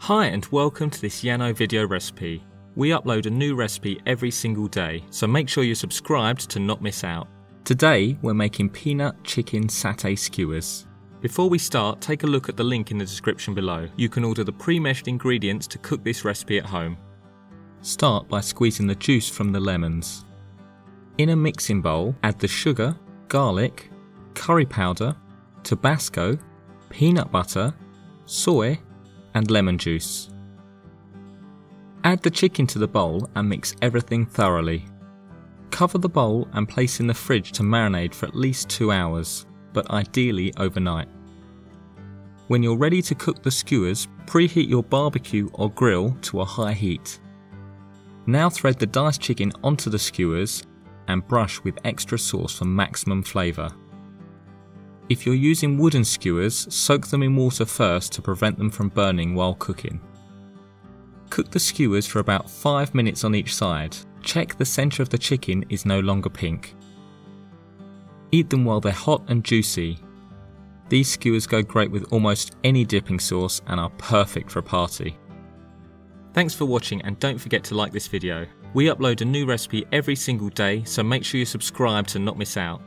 Hi and welcome to this Yano video recipe. We upload a new recipe every single day, so make sure you're subscribed to not miss out. Today we're making peanut chicken satay skewers. Before we start, take a look at the link in the description below. You can order the pre-measured ingredients to cook this recipe at home. Start by squeezing the juice from the lemons. In a mixing bowl, add the sugar, garlic, curry powder, Tabasco, peanut butter, soy, and lemon juice. Add the chicken to the bowl and mix everything thoroughly. Cover the bowl and place in the fridge to marinate for at least 2 hours, but ideally overnight. When you're ready to cook the skewers, preheat your barbecue or grill to a high heat. Now thread the diced chicken onto the skewers and brush with extra sauce for maximum flavour. If you're using wooden skewers, soak them in water first to prevent them from burning while cooking. Cook the skewers for about 5 minutes on each side. Check the centre of the chicken is no longer pink. Eat them while they're hot and juicy. These skewers go great with almost any dipping sauce and are perfect for a party. Thanks for watching and don't forget to like this video. We upload a new recipe every single day, so make sure you subscribe to not miss out.